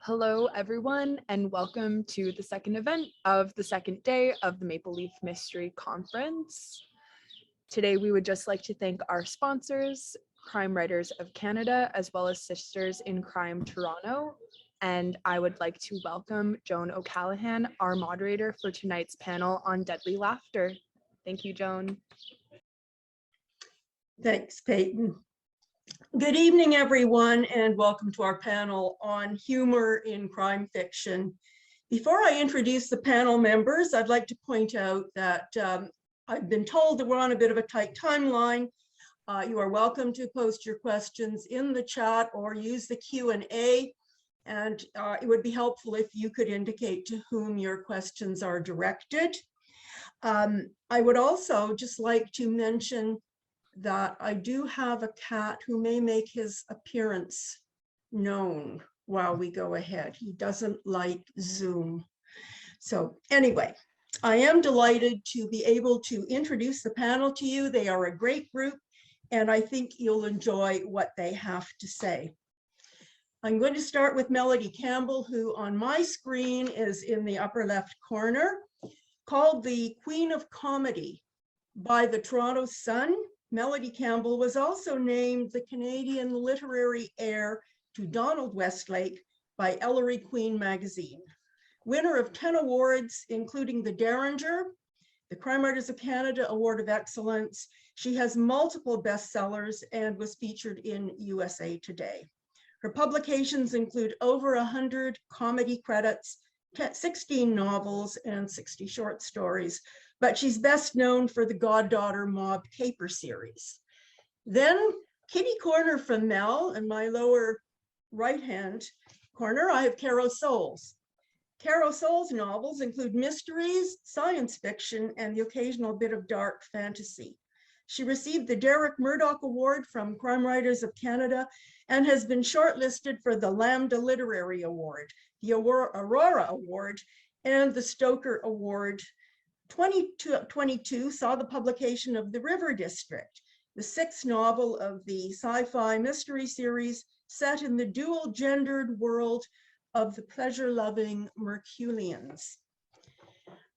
Hello, everyone, and welcome to the second event of the second day of the Maple Leaf Mystery Conference. Today, we would just like to thank our sponsors, Crime Writers of Canada, as well as Sisters in Crime Toronto. And I would like to welcome Joan O'Callaghan, our moderator for tonight's panel on deadly laughter. Thank you, Joan. Thanks, Peyton. Good evening, everyone, and welcome to our panel on humor in crime fiction. Before I introduce the panel members, I'd like to point out that I've been told that we're on a bit of a tight timeline. You are welcome to post your questions in the chat or use the Q&A, and it would be helpful if you could indicate to whom your questions are directed. I would also just like to mention that I do have a cat who may make his appearance known while we go ahead. He doesn't like Zoom. So anyway, I am delighted to be able to introduce the panel to you. They are a great group, and I think you'll enjoy what they have to say. I'm going to start with Melody Campbell, who on my screen is in the upper left corner, called the Queen of Comedy by the Toronto Sun. Melody Campbell was also named the Canadian literary heir to Donald Westlake by Ellery Queen magazine. Winner of 10 awards, including the Derringer, the Crime Writers of Canada Award of Excellence. She has multiple bestsellers and was featured in USA Today. Her publications include over 100 comedy credits, 16 novels, and 60 short stories. But she's best known for the Goddaughter Mob Caper series. Then kitty corner from Mel, in my lower right-hand corner, I have Caro Souls. Caro Souls' novels include mysteries, science fiction, and the occasional bit of dark fantasy. She received the Derek Murdoch Award from Crime Writers of Canada and has been shortlisted for the Lambda Literary Award, the Aurora Award, and the Stoker Award. 2022 saw the publication of The River District, the sixth novel of the sci-fi mystery series set in the dual-gendered world of the pleasure-loving Merculians.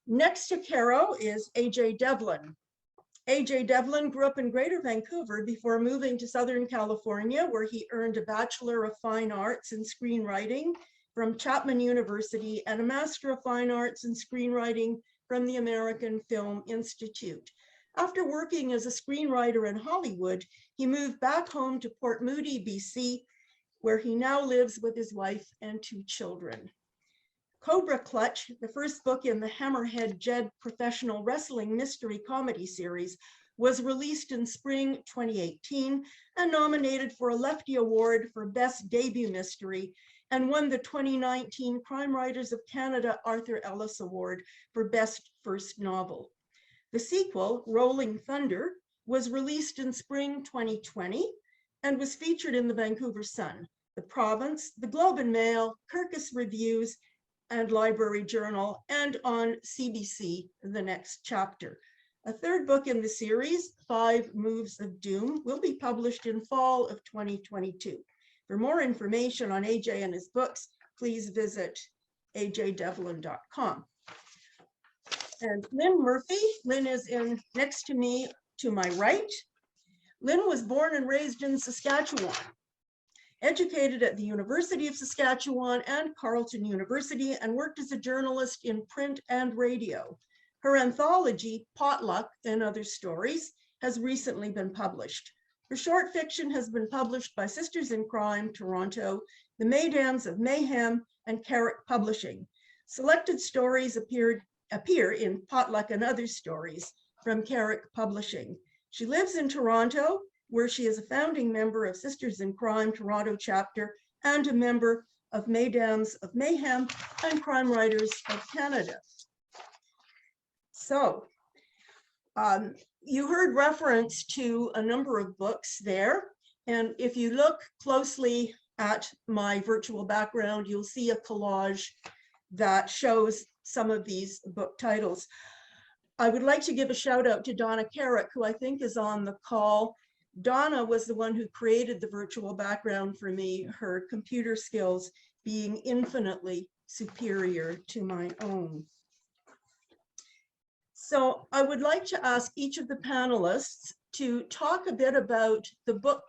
Next to Caro is A.J. Devlin. A.J. Devlin grew up in Greater Vancouver before moving to Southern California, where he earned a Bachelor of Fine Arts in Screenwriting from Chapman University and a Master of Fine Arts in Screenwriting from the American Film Institute. After working as a screenwriter in Hollywood, he moved back home to Port Moody, BC, where he now lives with his wife and 2 children. Cobra Clutch, the first book in the Hammerhead Jed professional wrestling mystery comedy series, was released in spring 2018 and nominated for a Lefty Award for Best Debut Mystery, and won the 2019 Crime Writers of Canada Arthur Ellis Award for Best First Novel. The sequel, Rolling Thunder, was released in spring 2020 and was featured in the Vancouver Sun, the Province, the Globe and Mail, Kirkus Reviews, and Library Journal, and on CBC, The Next Chapter. A third book in the series, 5 Moves of Doom, will be published in fall of 2022. For more information on AJ and his books, please visit ajdevlin.com. And Lynn Murphy. Lynn is in next to me to my right. Lynn was born and raised in Saskatchewan, educated at the University of Saskatchewan and Carleton University, and worked as a journalist in print and radio. Her anthology, Potluck and Other Stories, has recently been published. Her short fiction has been published by Sisters in Crime Toronto, the Mesdames of Mayhem, and Carrick Publishing. Selected stories appear in Potluck and Other Stories from Carrick Publishing. She lives in Toronto, where she is a founding member of Sisters in Crime Toronto chapter and a member of Mesdames of Mayhem and Crime Writers of Canada. So, you heard reference to a number of books there, and if you look closely at my virtual background, you'll see a collage that shows some of these book titles. I would like to give a shout out to Donna Carrick, who I think is on the call. Donna was the one who created the virtual background for me. Her computer skills being infinitely superior to my own. So I would like to ask each of the panelists to talk a bit about the book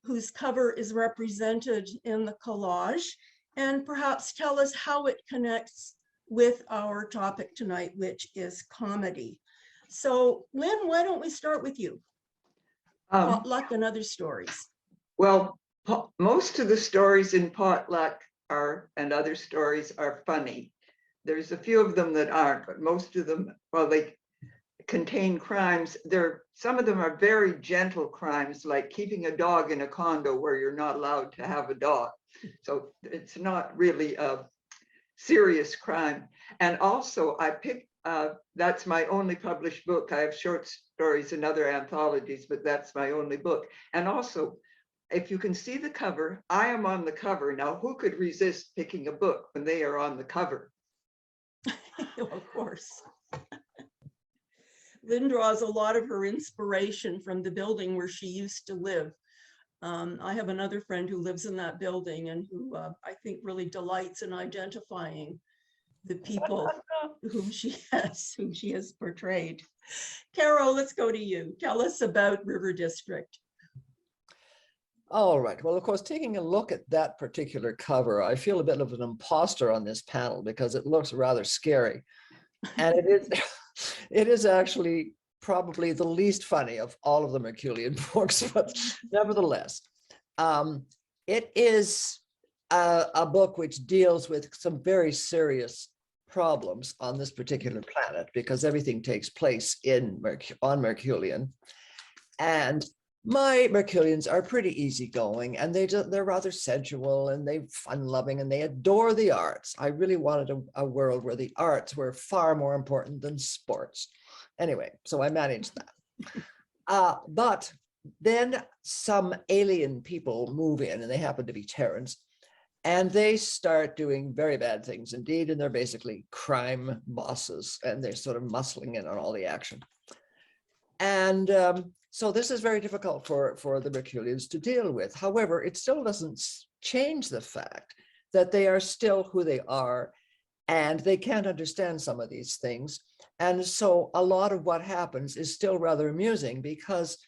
whose cover is represented in the collage, and perhaps tell us how it connects with our topic tonight, which is comedy. So Lynn, why don't we start with you? Potluck and other stories. Well, most of the stories in Potluck and other stories are funny. There's a few of them that aren't, but most of them, well, they contain crimes. Some of them are very gentle crimes, like keeping a dog in a condo where you're not allowed to have a dog. So it's not really a serious crime. And also I picked, that's my only published book. I have short stories and other anthologies, but that's my only book. And also, if you can see the cover, I am on the cover. Now, who could resist picking a book when they are on the cover? Of course. Lynn draws a lot of her inspiration from the building where she used to live. I have another friend who lives in that building and who I think really delights in identifying the people whom she has portrayed. Carol, let's go to you. Tell us about River District. All right. Well, of course, taking a look at that particular cover, I feel a bit of an imposter on this panel because it looks rather scary. And it is actually probably the least funny of all of the Merculian books, but nevertheless, it is a book which deals with some very serious problems on this particular planet because everything takes place on Merculian. And my Merculians are pretty easygoing, and they're rather sensual, and they're fun-loving, and they adore the arts. I really wanted a world where the arts were far more important than sports. Anyway, so I managed that. But then some alien people move in, and they happen to be Terrans, and they start doing very bad things indeed, and they're basically crime bosses, and they're sort of muscling in on all the action. And so this is very difficult for the Merculians to deal with. However, it still doesn't change the fact that they are still who they are, and they can't understand some of these things. And so a lot of what happens is still rather amusing because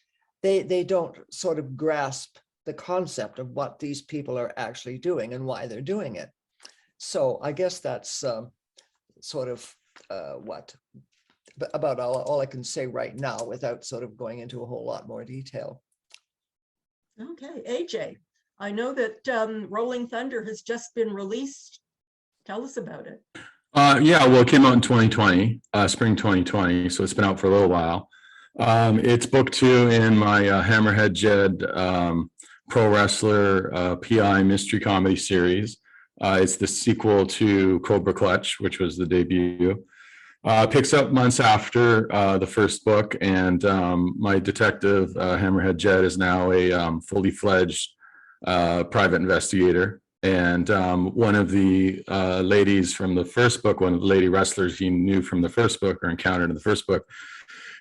they don't sort of grasp the concept of what these people are actually doing and why they're doing it. So I guess that's sort of about all I can say right now without sort of going into a whole lot more detail. Okay, AJ, I know that Rolling Thunder has just been released. Tell us about it. Yeah, well, it came out in 2020, spring 2020, so it's been out for a little while. It's book 2 in my Hammerhead Jed pro wrestler PI mystery comedy series. It's the sequel to Cobra Clutch, which was the debut. Picks up months after the first book, and my detective, Hammerhead Jed, is now a fully fledged private investigator. And one of the ladies from the first book, one of the lady wrestlers he knew from the first book or encountered in the first book,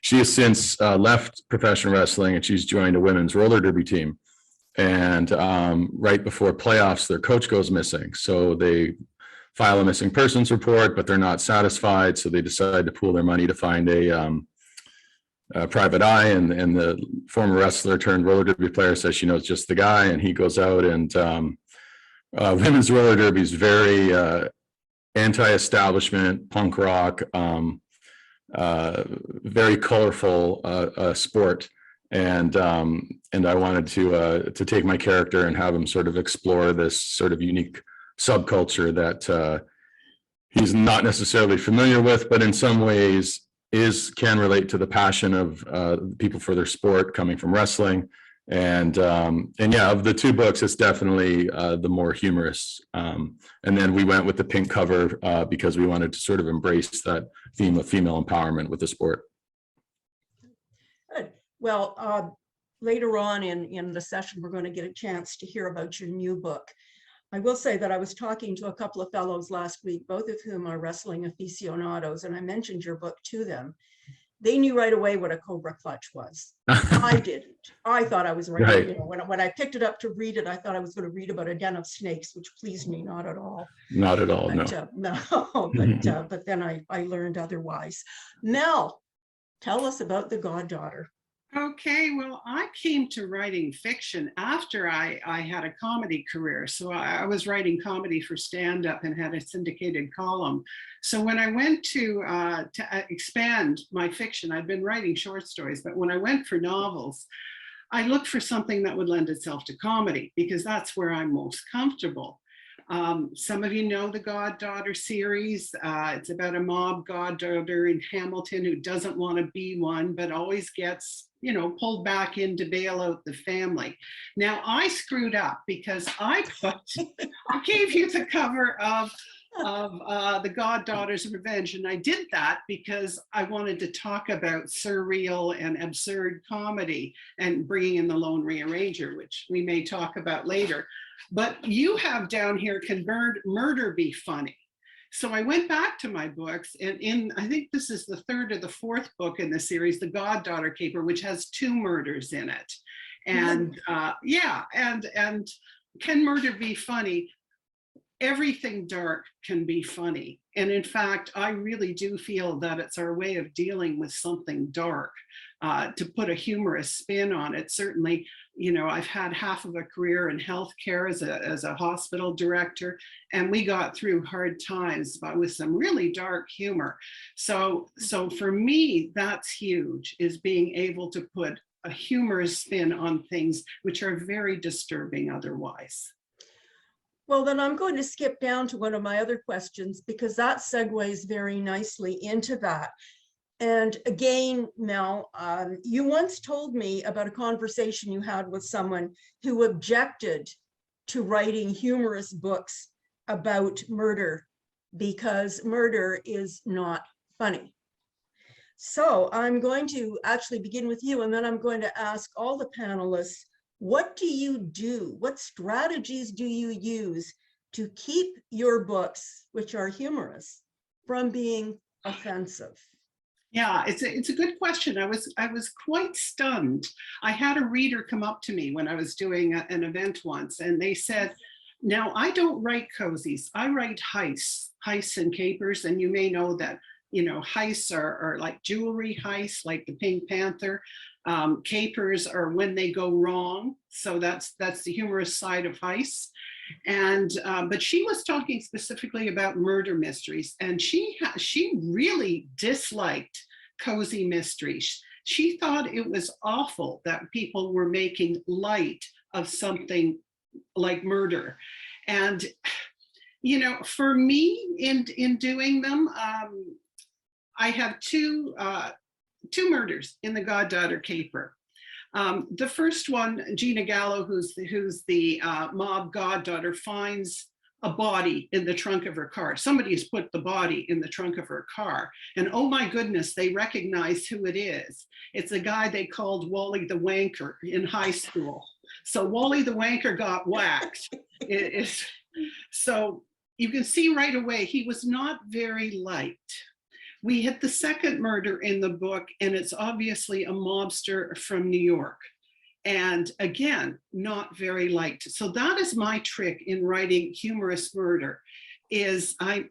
she has since left professional wrestling, and she's joined a women's roller derby team. And right before playoffs, their coach goes missing. So they file a missing persons report, but they're not satisfied. So they decide to pool their money to find a private eye. And the former wrestler turned roller derby player says she knows just the guy. And he goes out, and women's roller derby is very anti-establishment, punk rock, very colorful sport. And I wanted to take my character and have him sort of explore this sort of unique subculture that he's not necessarily familiar with, but in some ways can relate to the passion of people for their sport coming from wrestling. And yeah, of the 2 books, it's definitely the more humorous. And then we went with the pink cover because we wanted to sort of embrace that theme of female empowerment with the sport. Good. Well, later on in the session, we're going to get a chance to hear about your new book. I will say that I was talking to a couple of fellows last week, both of whom are wrestling aficionados, and I mentioned your book to them. they knew right away what a cobra clutch was. I didn't. I thought I was right. Right. You know, when I picked it up to read it, I thought I was going to read about a den of snakes, which pleased me not at all. Not at all, no. But, but then I learned otherwise. Mel, tell us about the goddaughter. Okay, well, I came to writing fiction after I had a comedy career. So I was writing comedy for stand-up and had a syndicated column. So when I went to expand my fiction, I'd been writing short stories, but when I went for novels, I looked for something that would lend itself to comedy because that's where I'm most comfortable. Some of you know the Goddaughter series. It's about a mob goddaughter in Hamilton who doesn't want to be one, but always gets, you know, pulled back in to bail out the family. Now I screwed up because I gave you the cover of the Goddaughter's Revenge, and I did that because I wanted to talk about surreal and absurd comedy and bringing in the Lone Rearranger, which we may talk about later. But you have down here, can murder be funny? So I went back to my books, and I think this is the third or the fourth book in the series, The Goddaughter Caper, which has 2 murders in it. And yeah, and can murder be funny? Everything dark can be funny. And in fact, I really do feel that it's our way of dealing with something dark, to put a humorous spin on it. Certainly, you know, I've had half of a career in healthcare as a hospital director, and we got through hard times with some really dark humor. So for me, that's huge, is being able to put a humorous spin on things which are very disturbing otherwise. Well, then I'm going to skip down to one of my other questions because that segues very nicely into that. And again, Mel, you once told me about a conversation you had with someone who objected to writing humorous books about murder because murder is not funny. So I'm going to actually begin with you, and then I'm going to ask all the panelists, what do you do? What strategies do you use to keep your books, which are humorous, from being offensive? Yeah, it's a good question. I was quite stunned. I had a reader come up to me when I was doing an event once, and they said, now I don't write cozies, I write heists and capers. And you may know that, you know, heists are like jewelry heists, like the Pink Panther. Capers are when they go wrong. So that's the humorous side of heists. And but she was talking specifically about murder mysteries, and she really disliked cozy mysteries. She thought it was awful that people were making light of something like murder. And you know, for me, in doing them, I have two murders in the Goddaughter Caper. The first one, Gina Gallo, who's the mob goddaughter, finds a body in the trunk of her car. Somebody has put the body in the trunk of her car. And oh my goodness, they recognize who it is. It's a guy they called Wally the Wanker in high school. So Wally the Wanker got whacked. So you can see right away, he was not very liked. We hit the second murder in the book, and it's obviously a mobster from New York. And again, not very liked. So that is my trick in writing humorous murder, is I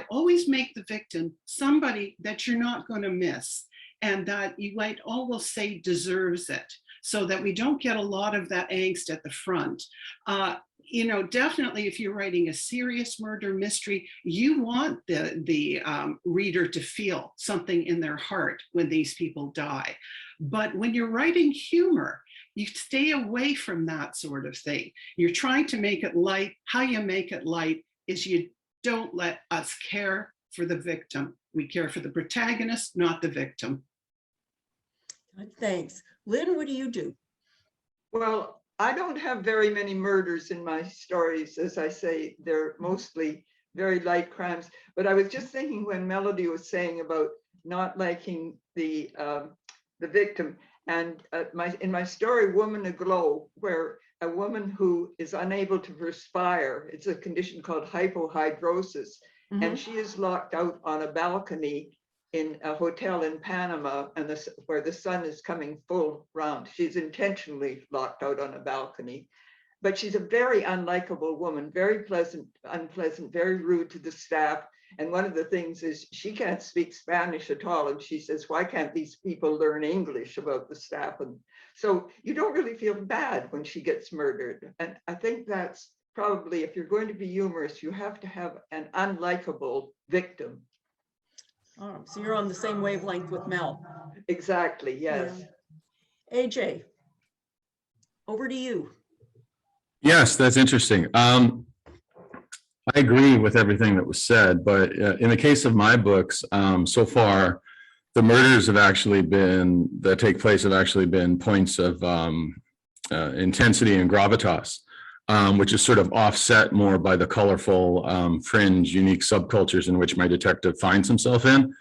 always make the victim somebody that you're not going to miss, and that you might almost say deserves it, so that we don't get a lot of that angst at the front. You know, definitely if you're writing a serious murder mystery, you want the reader to feel something in their heart when these people die. But when you're writing humor, you stay away from that sort of thing. You're trying to make it light. How you make it light is you don't let us care for the victim. We care for the protagonist, not the victim. Thanks. Lynn, what do you do? Well, I don't have very many murders in my stories. As I say, they're mostly very light crimes. But I was just thinking when Melody was saying about not liking the victim, and in my story, Woman Aglow, where a woman who is unable to perspire, it's a condition called hypohidrosis, and she is locked out on a balcony in a hotel in Panama, and where the sun is coming full round. She's intentionally locked out on a balcony, but she's a very unlikable woman, very unpleasant, very rude to the staff. And one of the things is she can't speak Spanish at all. And she says, why can't these people learn English about the staff? And so you don't really feel bad when she gets murdered. And I think that's probably, if you're going to be humorous, you have to have an unlikable victim. Oh, so you're on the same wavelength with Mel. Exactly, yes. Yeah. AJ, over to you. Yes, that's interesting. I agree with everything that was said, but in the case of my books, so far, the murders that take place have actually been points of intensity and gravitas, which is sort of offset more by the colorful, fringe, unique subcultures in which my detective finds himself in.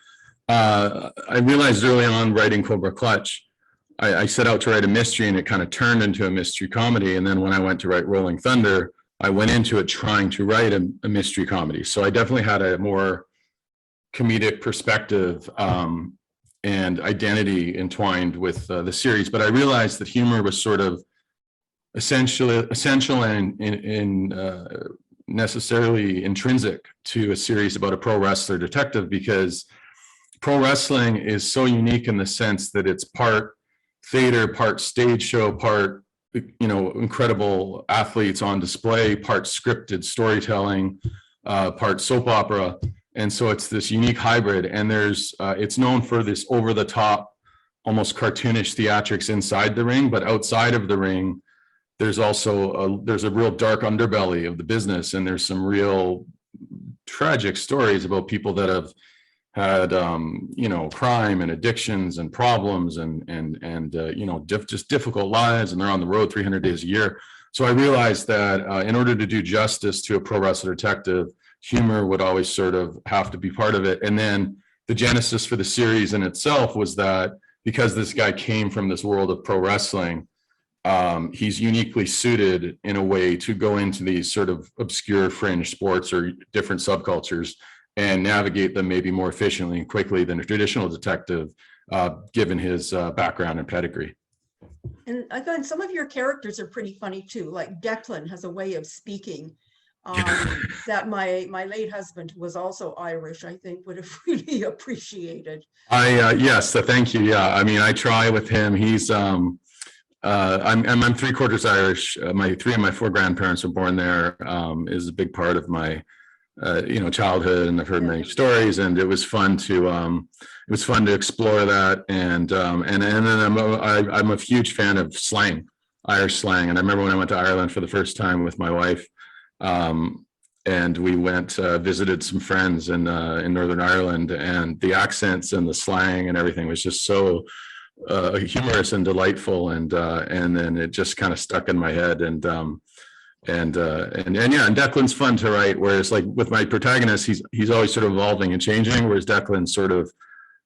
I realized early on writing Cobra Clutch, I set out to write a mystery and it kind of turned into a mystery comedy. And then when I went to write Rolling Thunder, I went into it trying to write a mystery comedy. So I definitely had a more comedic perspective and identity entwined with the series. But I realized that humor was sort of essential and necessarily intrinsic to a series about a pro wrestler detective, because pro wrestling is so unique in the sense that it's part theater, part stage show, part incredible athletes on display, part scripted storytelling, part soap opera. And so it's this unique hybrid, and it's known for this over the top, almost cartoonish theatrics inside the ring, but outside of the ring, there's also there's a real dark underbelly of the business, and there's some real tragic stories about people that have had crime and addictions and problems and just difficult lives, and they're on the road 300 days a year. So I realized that in order to do justice to a pro wrestler detective, humor would always sort of have to be part of it. And then the genesis for the series in itself was that because this guy came from this world of pro wrestling, he's uniquely suited in a way to go into these sort of obscure fringe sports or different subcultures and navigate them maybe more efficiently and quickly than a traditional detective, given his background and pedigree. And I find some of your characters are pretty funny too. Like Declan has a way of speaking that my late husband, who was also Irish, I think would have really appreciated. Yes, thank you. Yeah, I mean, I try with him. He's I'm 3/4 Irish. Three of my 4 grandparents were born there. Is a big part of my childhood, and I've heard many stories, and it was fun to explore that. And then I'm a huge fan of slang, Irish slang. And I remember when I went to Ireland for the first time with my wife, and we went visited some friends in Northern Ireland, and the accents and the slang and everything was just so humorous and delightful, and then it just kind of stuck in my head. And Declan's fun to write, whereas like with my protagonist, he's always sort of evolving and changing, whereas Declan's sort of,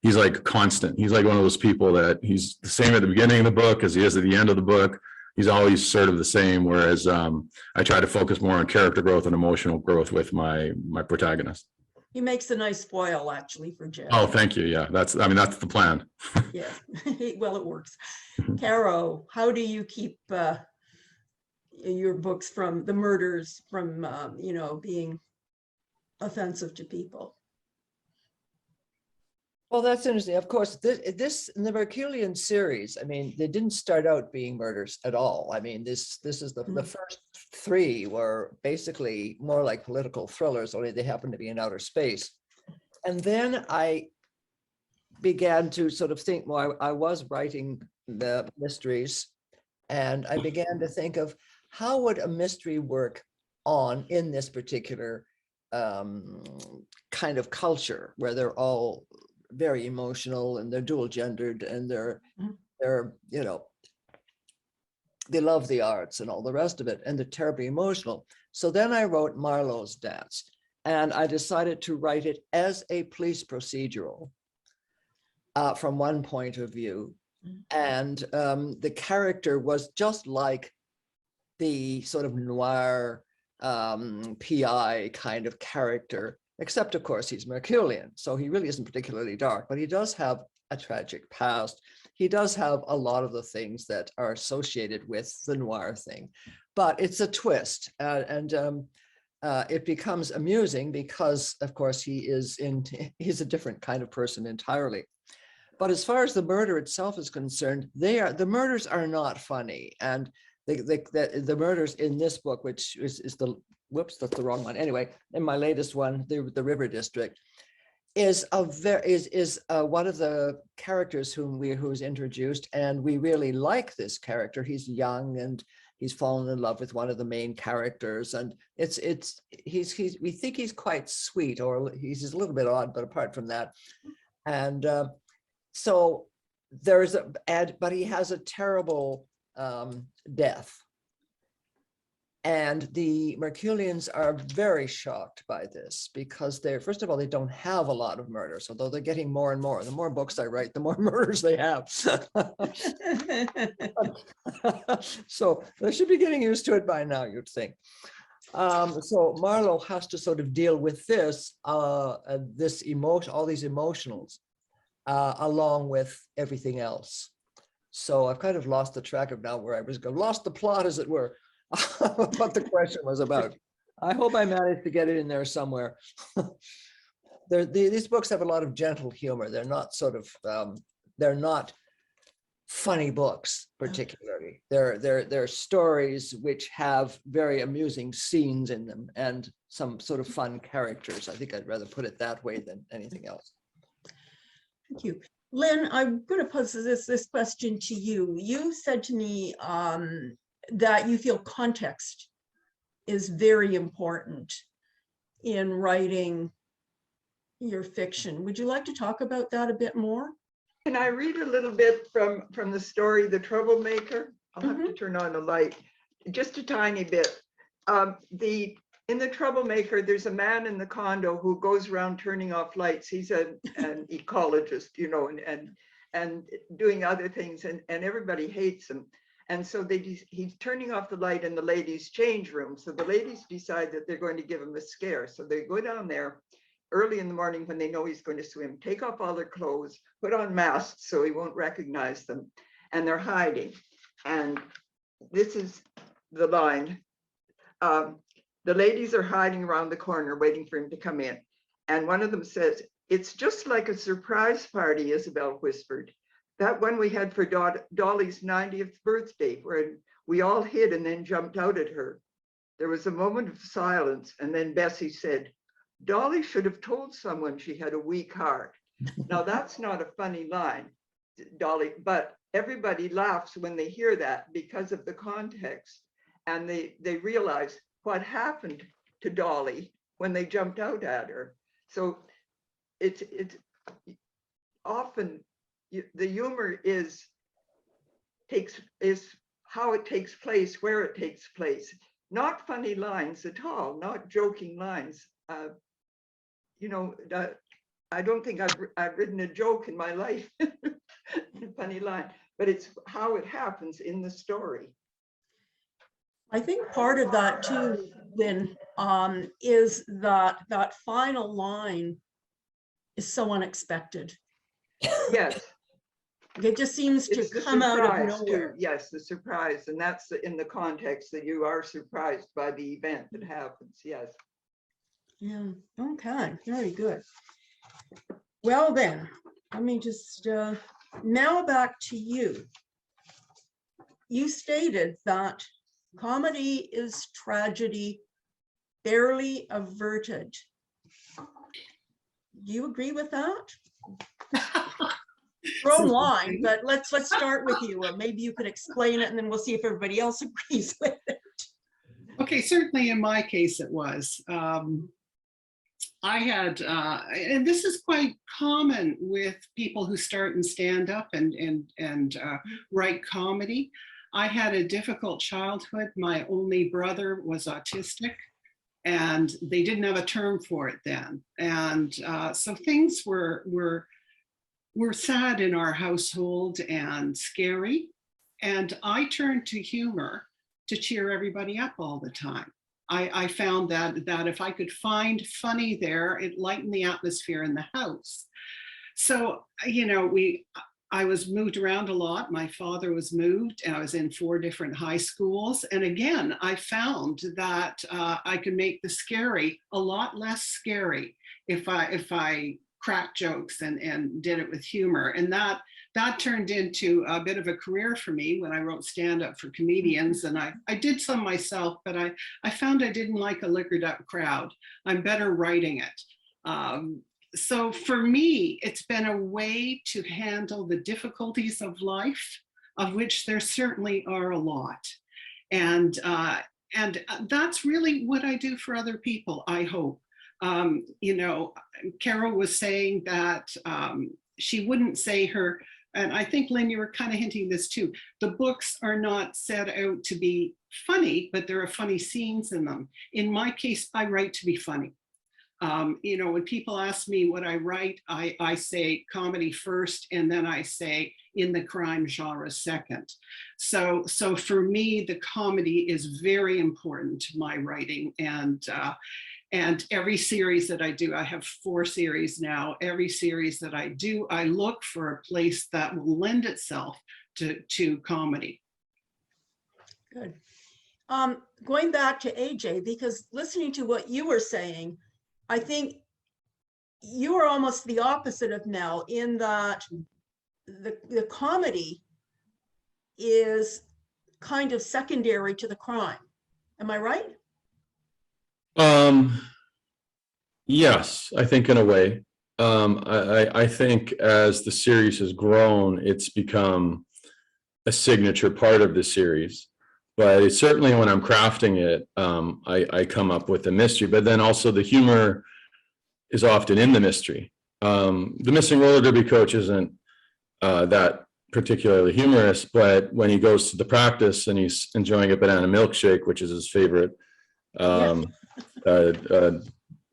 he's like constant. He's like one of those people that he's the same at the beginning of the book as he is at the end of the book. He's always sort of the same, whereas I try to focus more on character growth and emotional growth with my protagonist. He makes a nice foil actually for Jeff. Oh, thank you. Yeah, that's the plan. Yeah, well, it works. Caro, how do you keep your books from the murders from being offensive to people? Well, that's interesting. Of course, this in the Herculean series, I mean, they didn't start out being murders at all. I mean, this is the first 3 were basically more like political thrillers, only they happen to be in outer space. And then I began to sort of think more. I was writing the mysteries, and I began to think of how would a mystery work in this particular kind of culture where they're all very emotional and they're dual gendered and they're they love the arts and all the rest of it, and they're terribly emotional. So then I wrote Marlowe's Dance, and I decided to write it as a police procedural from one point of view. And the character was just like the sort of noir PI kind of character except of course he's Merculian, so he really isn't particularly dark, but he does have a tragic past. He does have a lot of the things that are associated with the noir thing, but it's a twist, and it becomes amusing because, of course, he's a different kind of person entirely. But as far as the murder itself is concerned, the murders are not funny, and the murders in this book, which is the whoops, that's the wrong one. Anyway, in my latest one, the River District, is one of the characters who's introduced, and we really like this character. He's young and he's fallen in love with one of the main characters, and we think he's quite sweet, or he's a little bit odd, but apart from that, and so but he has a terrible death. And the Merculians are very shocked by this because first of all, they don't have a lot of murders, although they're getting more and more. The more books I write, the more murders they have. So they should be getting used to it by now, you'd think. So Marlowe has to sort of deal with all these emotionals, along with everything else. So I've kind of lost the track of now where I was going, lost the plot, as it were. What the question was about. I hope I managed to get it in there somewhere. These books have a lot of gentle humor. They're not they're not funny books particularly. They're stories which have very amusing scenes in them and some sort of fun characters. I think I'd rather put it that way than anything else. Thank you. Lynn, I'm going to pose this question to you. You said to me that you feel context is very important in writing your fiction. Would you like to talk about that a bit more? Can I read a little bit from the story, The Troublemaker? I'll have to turn on the light, just a tiny bit. In The Troublemaker, there's a man in the condo who goes around turning off lights. He's an ecologist, you know, and doing other things, and everybody hates him. And so he's turning off the light in the ladies' change room. So the ladies decide that they're going to give him a scare. So they go down there early in the morning when they know he's going to swim, take off all their clothes, put on masks so he won't recognize them, and they're hiding. And this is the line. The ladies are hiding around the corner waiting for him to come in. And one of them says, "It's just like a surprise party," Isabel whispered. "That one we had for Dolly's 90th birthday, where we all hid and then jumped out at her." There was a moment of silence, and then Bessie said, "Dolly should have told someone she had a weak heart." Now that's not a funny line, Dolly, but everybody laughs when they hear that because of the context, and they realize what happened to Dolly when they jumped out at her. So it's often the humor is how it takes place, where it takes place, not funny lines at all, not joking lines. You know, I don't think I've written a joke in my life, a funny line, but it's how it happens in the story. I think part of that too, Lynn, is that final line is so unexpected. Yes. It just seems to It's the come out of surprise nowhere. too. Yes, the surprise, and that's in the context that you are surprised by the event that happens. Yes. Yeah, okay, very good. Well then, let me just, now back to you. You stated that comedy is tragedy barely averted. Do you agree with that? Wrong line, but let's start with you. Maybe you could explain it, and then we'll see if everybody else agrees with it. Okay, certainly in my case it was. I had, and this is quite common with people who start and stand up and write comedy. I had a difficult childhood. My only brother was autistic, and they didn't have a term for it then. And so things were sad in our household and scary. And I turned to humor to cheer everybody up all the time. I found that if I could find funny there, it lightened the atmosphere in the house. So, you know, I was moved around a lot. My father was moved, and I was in 4 different high schools. And again, I found that I could make the scary a lot less scary if I cracked jokes and did it with humor. And that turned into a bit of a career for me when I wrote stand-up for comedians. And I did some myself, but I found I didn't like a liquored up crowd. I'm better writing it. So for me, it's been a way to handle the difficulties of life, of which there certainly are a lot. And that's really what I do for other people, I hope. You know, Carol was saying that she wouldn't say her, and I think, Lynn, you were kind of hinting this too, the books are not set out to be funny, but there are funny scenes in them. In my case, I write to be funny. You know, when people ask me what I write, I say comedy first, and then I say in the crime genre second. So for me, the comedy is very important to my writing. And every series that I do, I have 4 series now, every series that I do, I look for a place that will lend itself to comedy. Good. Going back to AJ, because listening to what you were saying, I think you are almost the opposite of Mel in that the comedy is kind of secondary to the crime. Am I right? Yes, I think in a way. I think as the series has grown, it's become a signature part of the series. But it's certainly when I'm crafting it, I come up with a mystery, but then also the humor is often in the mystery. The missing roller derby coach isn't that particularly humorous, but when he goes to the practice and he's enjoying a banana milkshake, which is his favorite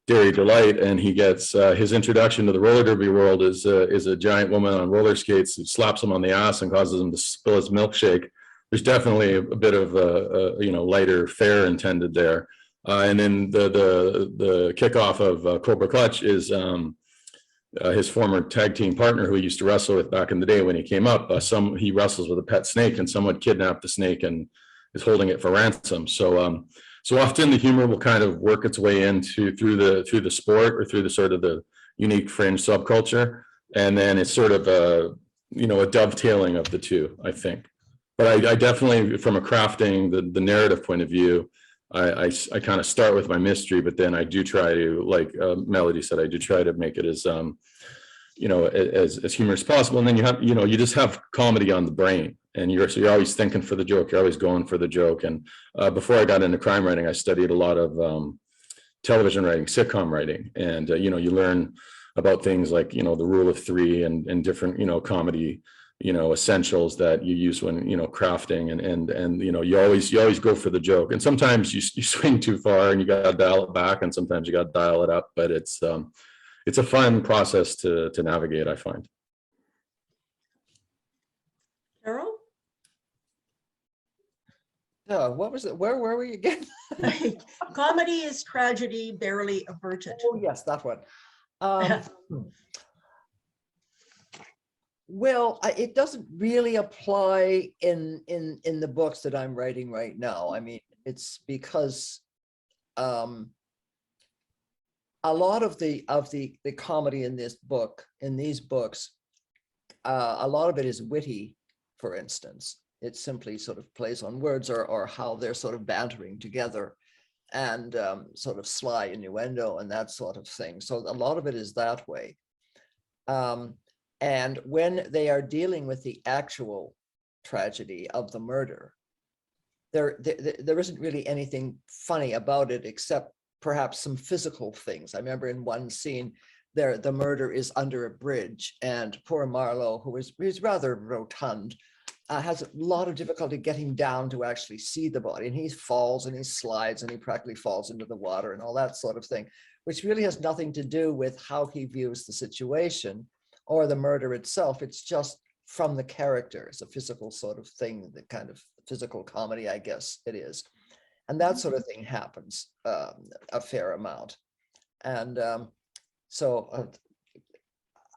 dairy delight, and he gets his introduction to the roller derby world is a giant woman on roller skates who slaps him on the ass and causes him to spill his milkshake. There's definitely a bit of a you know, lighter fare intended there. And then the kickoff of Cobra Clutch is his former tag team partner who he used to wrestle with back in the day when he came up. He wrestles with a pet snake, and someone kidnapped the snake and is holding it for ransom. So often the humor will kind of work its way into through the sport or through the sort of the unique fringe subculture, and then it's sort of a, you know, a dovetailing of the two, I think. But I definitely, from a crafting the narrative point of view, I kind of start with my mystery, but then I do try to, like Melody said, I do try to make it as you know, as humorous as possible. And then you have, you know, you just have comedy on the brain, and you're always thinking for the joke, you're always going for the joke. And before I got into crime writing, I studied a lot of television writing, sitcom writing, and you know, you learn about things like, you know, the rule of 3 and different, you know, comedy, you know, essentials that you use when, you know, crafting, and you know, you always go for the joke, and sometimes you swing too far and you got to dial it back, and sometimes you got to dial it up, but it's a fun process to navigate, I find. Carol? What was it? Where were we again? Comedy is tragedy barely averted. Oh, yes, that one. Well, it doesn't really apply in the books that I'm writing right now. I mean, it's because a lot of the comedy in these books, a lot of it is witty. For instance, it simply sort of plays on words or how they're sort of bantering together, and sort of sly innuendo and that sort of thing. So a lot of it is that way. And when they are dealing with the actual tragedy of the murder, there isn't really anything funny about it, except perhaps some physical things. I remember in one scene there, the murder is under a bridge, and poor Marlowe, who's rather rotund, has a lot of difficulty getting down to actually see the body, and he falls and he slides and he practically falls into the water and all that sort of thing, which really has nothing to do with how he views the situation or the murder itself. It's just from the character. It's a physical sort of thing, the kind of physical comedy, I guess it is. And that sort of thing happens a fair amount. And so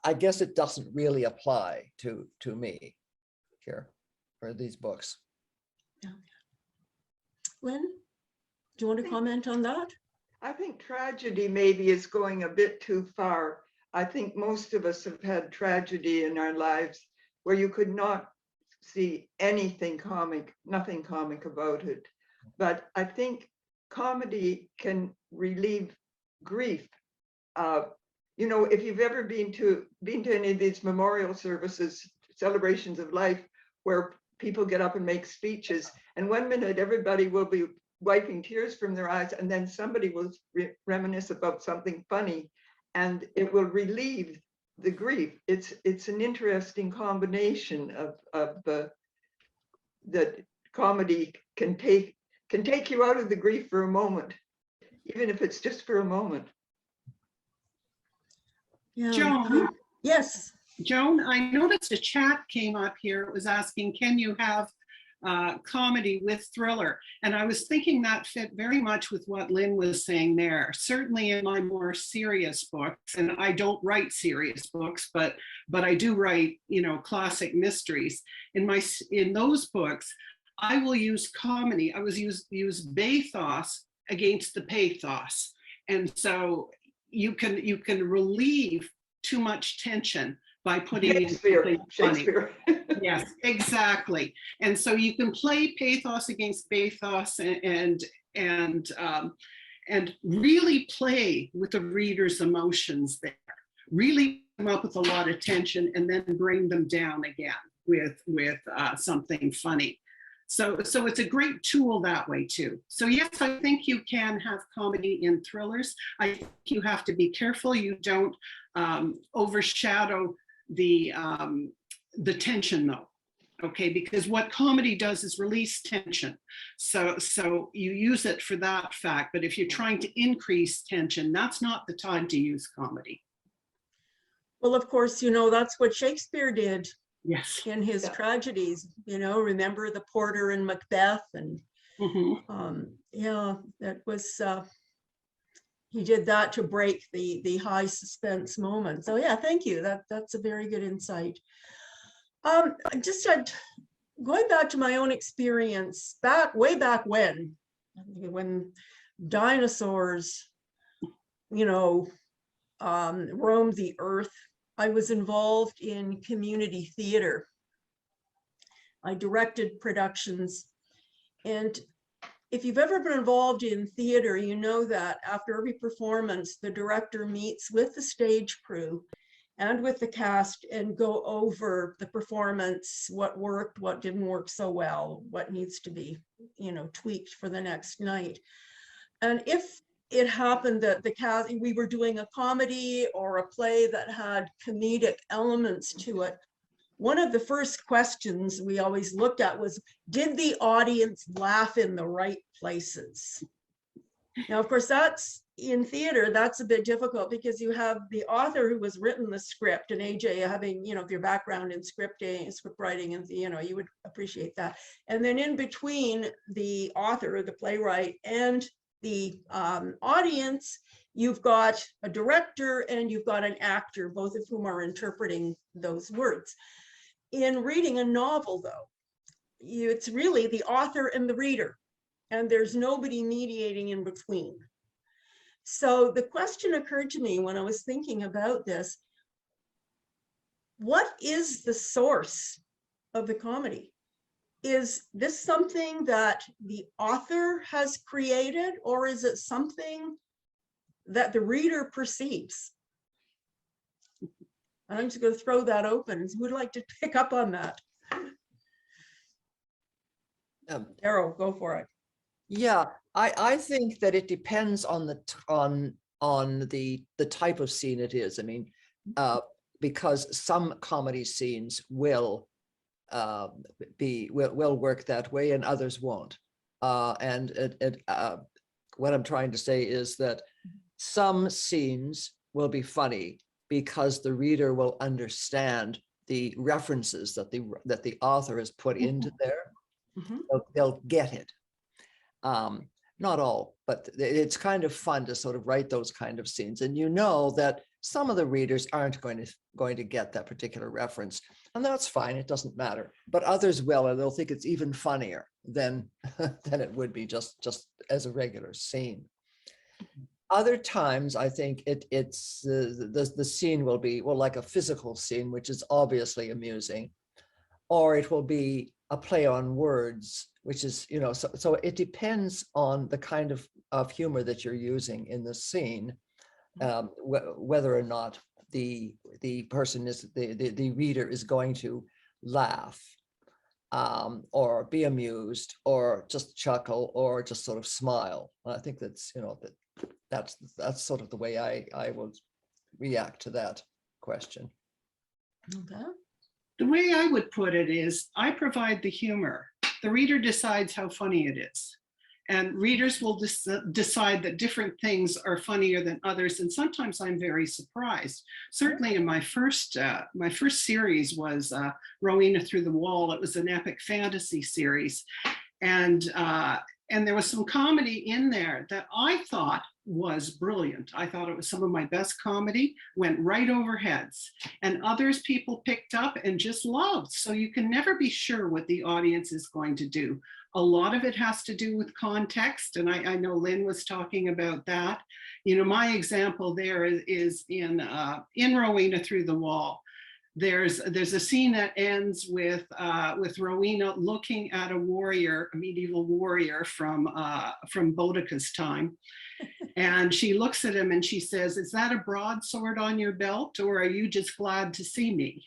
I guess it doesn't really apply to me here for these books. Lynn, do you want to comment on that? I think tragedy maybe is going a bit too far. I think most of us have had tragedy in our lives where you could not see anything comic, nothing comic about it. But I think comedy can relieve grief. You know, if you've ever been to any of these memorial services, celebrations of life, where people get up and make speeches, and 1 minute everybody will be wiping tears from their eyes, and then somebody will reminisce about something funny, and it will relieve the grief. It's an interesting combination of that comedy can take you out of the grief for a moment, even if it's just for a moment. Yeah. Joan? Yes. Joan, I noticed a chat came up here. It was asking, can you have comedy with thriller? And I was thinking that fit very much with what Lynn was saying there. Certainly in my more serious books, and I don't write serious books, but I do write, you know, classic mysteries. In those books, I will use comedy. I was use bathos against the pathos, and so you can relieve too much tension by putting in something funny. Shakespeare. Yes, exactly. And so you can play pathos against bathos and really play with the reader's emotions there. Really come up with a lot of tension and then bring them down again with something funny. So it's a great tool that way too. So yes, I think you can have comedy in thrillers. I think you have to be careful you don't overshadow the tension though. Okay, because what comedy does is release tension. So you use it for that fact, but if you're trying to increase tension, that's not the time to use comedy. Well, of course, you know, that's what Shakespeare did. Yes. In his tragedies, you know, remember the Porter and Macbeth, and yeah, that was he did that to break the high suspense moment. So yeah, thank you. That's a very good insight. Just going back to my own experience way back when dinosaurs, you know, roamed the earth. I was involved in community theater. I directed productions. And if you've ever been involved in theater, you know that after every performance, the director meets with the stage crew and with the cast and go over the performance, what worked, what didn't work so well, what needs to be, you know, tweaked for the next night. And if it happened that the cast, we were doing a comedy or a play that had comedic elements to it, one of the first questions we always looked at was, did the audience laugh in the right places? Now, of course, that's in theater, that's a bit difficult because you have the author who has written the script, and AJ having, you know, your background in script writing, and, you know, you would appreciate that. And then in between the author or the playwright and the audience, you've got a director and you've got an actor, both of whom are interpreting those words. In reading a novel, though, it's really the author and the reader, and there's nobody mediating in between. So the question occurred to me when I was thinking about this: what is the source of the comedy? Is this something that the author has created, or is it something that the reader perceives? I'm just going to throw that open. Who would like to pick up on that? Darryl, go for it. Yeah, I think that it depends on the type of scene it is. I mean, because some comedy scenes will work that way and others won't. And what I'm trying to say is that some scenes will be funny because the reader will understand the references that the author has put into there. They'll get it. not all, but it's kind of fun to sort of write those kind of scenes. And you know that some of the readers aren't going to get that particular reference, and that's fine. It doesn't matter. But others will, and they'll think it's even funnier than than it would be just as a regular scene. Other times, I think it's the scene will be, well, like a physical scene, which is obviously amusing, or it will be a play on words, which is, you know, so it depends on the kind of humor that you're using in the scene, whether or not the person is, the reader is going to laugh, or be amused, or just chuckle, or just sort of smile. And I think that's, you know, that's sort of the way I would react to that question. Okay. The way I would put it is, I provide the humor. The reader decides how funny it is. And readers will decide that different things are funnier than others. And sometimes I'm very surprised. Certainly in my first series was Rowena Through the Wall. It was an epic fantasy series. And there was some comedy in there that I thought was brilliant. I thought it was some of my best comedy, went right over heads, and others people picked up and just loved. So you can never be sure what the audience is going to do. A lot of it has to do with context, and I know Lynn was talking about that. You know, my example there is in Rowena Through the Wall. There's a scene that ends with Rowena looking at a warrior, a medieval warrior from Boudica's time. And she looks at him and she says, "Is that a broadsword on your belt, or are you just glad to see me?"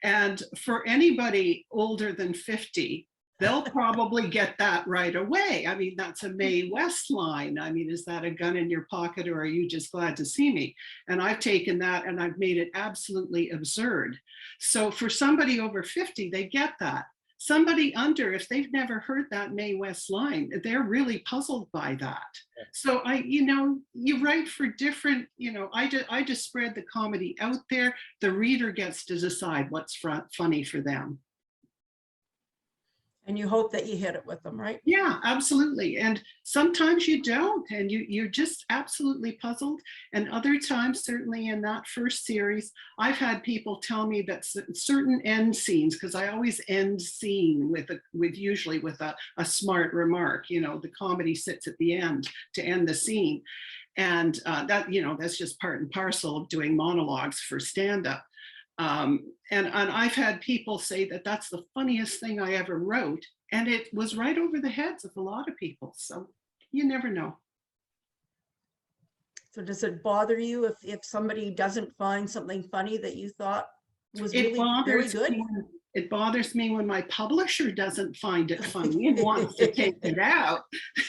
And for anybody older than 50, they'll probably get that right away. I mean, that's a Mae West line. I mean, is that a gun in your pocket, or are you just glad to see me? And I've taken that and I've made it absolutely absurd. So for somebody over 50, they get that. Somebody under, if they've never heard that Mae West line, they're really puzzled by that. So you write for different, I just spread the comedy out there. The reader gets to decide what's funny for them. And you hope that you hit it with them, right? Yeah, absolutely. And sometimes you don't, and you're just absolutely puzzled. And other times, certainly in that first series, I've had people tell me that certain end scenes, because I always end scene usually with a smart remark. You know, the comedy sits at the end to end the scene, and that's just part and parcel of doing monologues for stand-up. And I've had people say that that's the funniest thing I ever wrote, and it was right over the heads of a lot of people. So you never know. So does it bother you if somebody doesn't find something funny that you thought was really very good? It bothers me when my publisher doesn't find it funny and wants to take it out.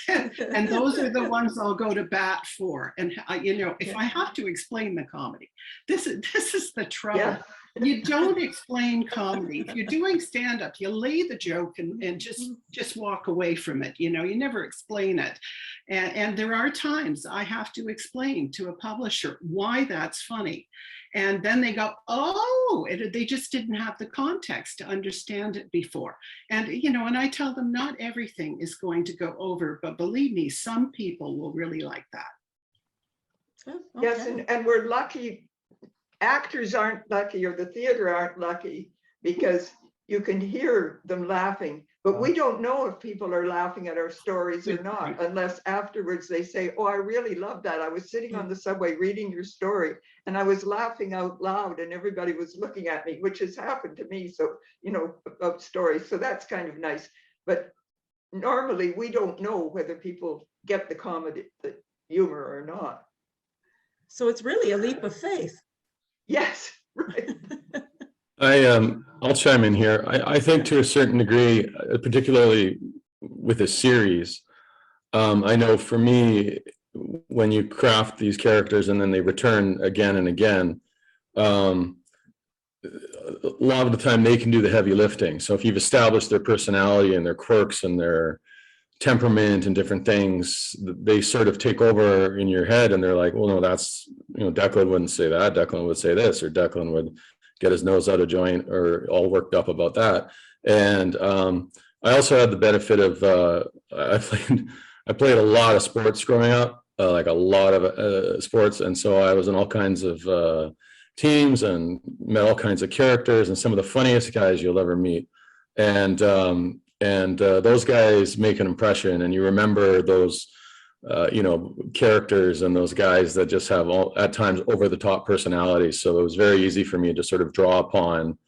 And those are the ones I'll go to bat for. And if I have to explain the comedy, this is the trouble. Yeah. You don't explain comedy. If you're doing stand-up, you lay the joke and just walk away from it. You never explain it. And there are times I have to explain to a publisher why that's funny. And then they go, oh, they just didn't have the context to understand it before. And, and I tell them not everything is going to go over, but believe me, some people will really like that. Oh, okay. Yes, and we're lucky. Actors aren't lucky, or the theater aren't lucky, because you can hear them laughing, but we don't know if people are laughing at our stories or not, unless afterwards they say, oh, I really love that. I was sitting on the subway reading your story and I was laughing out loud and everybody was looking at me, which has happened to me. So, about stories. So that's kind of nice. But normally we don't know whether people get the comedy, the humor or not. So it's really a leap of faith. Yes, right. I'll chime in here. I think to a certain degree, particularly with a series, I know for me, when you craft these characters and then they return again and again, a lot of the time they can do the heavy lifting. So if you've established their personality and their quirks and their temperament and different things, they sort of take over in your head and they're like, well, no, that's, Declan wouldn't say that. Declan would say this, or Declan would get his nose out of joint or all worked up about that. And I also had the benefit of, I played I played a lot of sports growing up, like a lot of sports. And so I was in all kinds of teams and met all kinds of characters and some of the funniest guys you'll ever meet. And those guys make an impression, and you remember those characters and those guys that just have at times over the top personalities. So it was very easy for me to sort of draw upon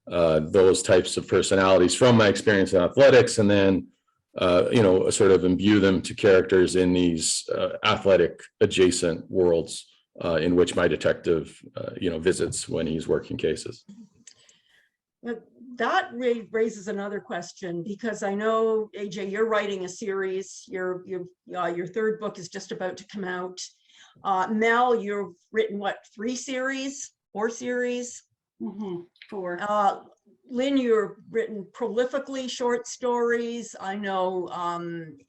those types of personalities from my experience in athletics, and then sort of imbue them to characters in these athletic adjacent worlds in which my detective visits when he's working cases. That raises another question, because I know, AJ, you're writing a series. Your third book is just about to come out. Mel, you've written what, 4 series? Mm-hmm. 4. Lynn, you've written prolifically short stories. I know,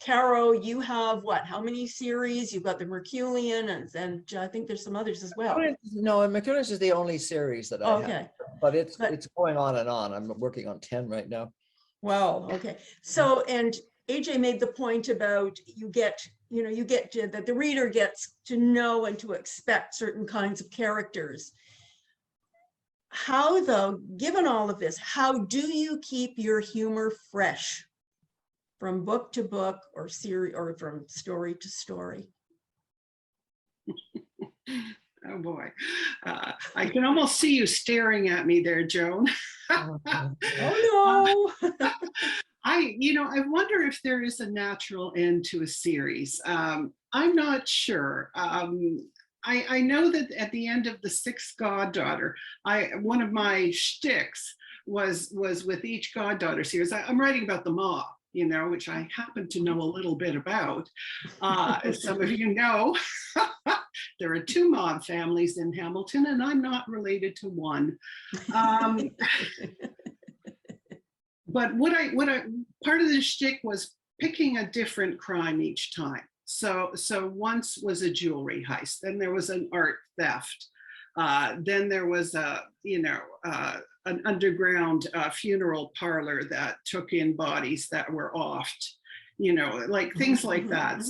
Caro, you have what, how many series? You've got the Merculean, and I think there's some others as well. No, and Merculeus is the only series that I Okay. have, but it's going on and on. I'm working on 10 right now. Wow. Okay. So, and AJ made the point about that the reader gets to know and to expect certain kinds of characters. How, though, given all of this, how do you keep your humor fresh from book to book or series, or from story to story? Oh boy, I can almost see you staring at me there, Joan. Oh no. I wonder if there is a natural end to a series. I'm not sure. I know that at the end of the 6th goddaughter, one of my shticks was with each goddaughter series. I'm writing about the mob, which I happen to know a little bit about. As some of you know, there are 2 mob families in Hamilton, and I'm not related to one. But part of the shtick was picking a different crime each time. So once was a jewelry heist, then there was an art theft, then there was an underground funeral parlor that took in bodies that were offed, like things like that.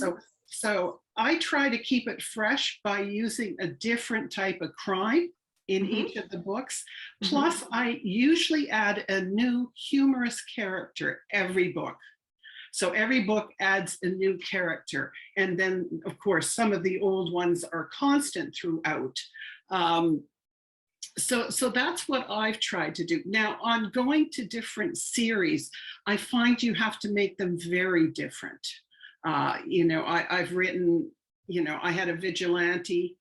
So I try to keep it fresh by using a different type of crime in each of the books. Plus, I usually add a new humorous character every book. So every book adds a new character. And then, of course, some of the old ones are constant throughout. So that's what I've tried to do. Now, on going to different series, I find you have to make them very different. I've written, I had a vigilante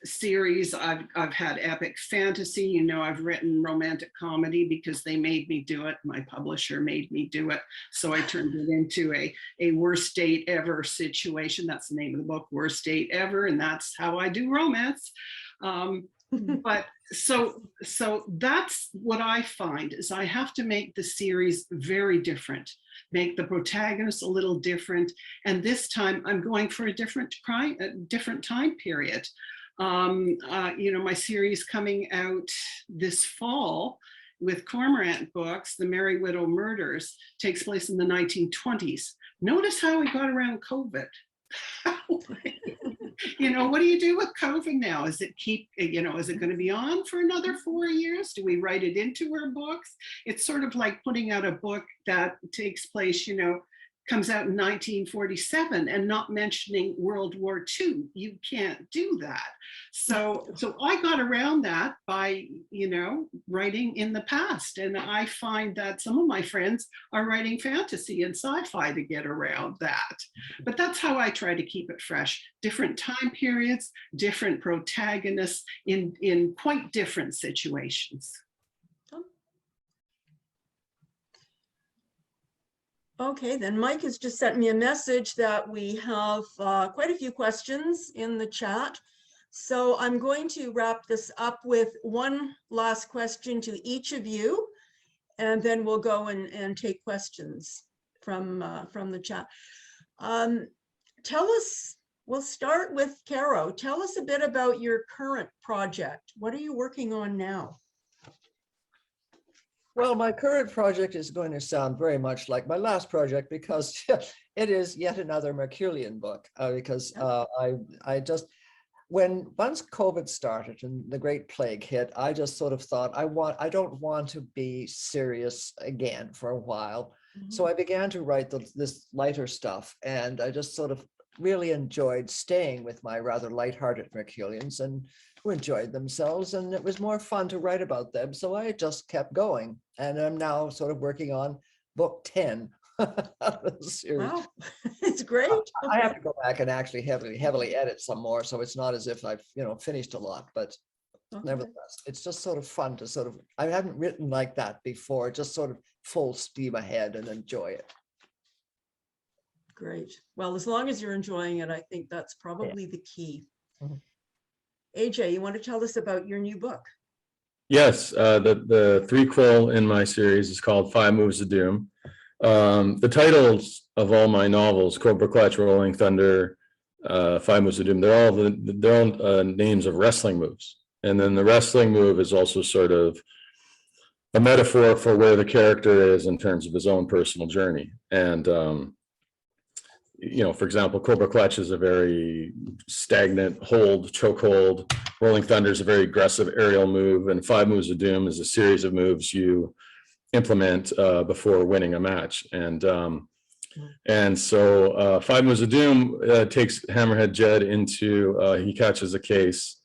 series. I've had epic fantasy, I've written romantic comedy because they made me do it. My publisher made me do it. So I turned it into a worst date ever situation. That's the name of the book, Worst Date Ever. And that's how I do romance. But so that's what I find is I have to make the series very different, make the protagonist a little different. And this time I'm going for a different time period. My series coming out this fall with Cormorant Books, The Merry Widow Murders, takes place in the 1920s. Notice how we got around COVID. What do you do with COVID now? Is it is it going to be on for another 4 years? Do we write it into our books? It's sort of like putting out a book that takes place, comes out in 1947 and not mentioning World War II. You can't do that. So I got around that by, writing in the past. And I find that some of my friends are writing fantasy and sci-fi to get around that. But that's how I try to keep it fresh. Different time periods, different protagonists in quite different situations. Okay, then Mike has just sent me a message that we have quite a few questions in the chat. So I'm going to wrap this up with one last question to each of you, and then we'll go and take questions from the chat. Tell us, we'll start with Caro. Tell us a bit about your current project. What are you working on now? Well, my current project is going to sound very much like my last project because it is yet another Merculian book. Because I just, once COVID started and the Great Plague hit, I just sort of thought I don't want to be serious again for a while. So I began to write this lighter stuff, and I just sort of really enjoyed staying with my rather lighthearted Merculians and who enjoyed themselves, and it was more fun to write about them. So I just kept going, and I'm now sort of working on book 10 of the series. Wow, it's great. I have to go back and actually heavily edit some more, so it's not as if I've finished a lot, but Okay. nevertheless, it's just sort of fun to sort of, I haven't written like that before, just sort of full steam ahead and enjoy it. Great. Well, as long as you're enjoying it, I think that's probably the key. Mhm. AJ, you want to tell us about your new book? Yes, the threequel in my series is called Five Moves of Doom. The titles of all my novels, Cobra Clutch, Rolling Thunder, Five Moves of Doom, they're all their own names of wrestling moves. And then the wrestling move is also sort of a metaphor for where the character is in terms of his own personal journey. And for example, Cobra Clutch is a very stagnant hold, choke hold. Rolling Thunder is a very aggressive aerial move, and Five Moves of Doom is a series of moves you implement before winning a match. And so Five Moves of Doom takes Hammerhead Jed into, he catches a case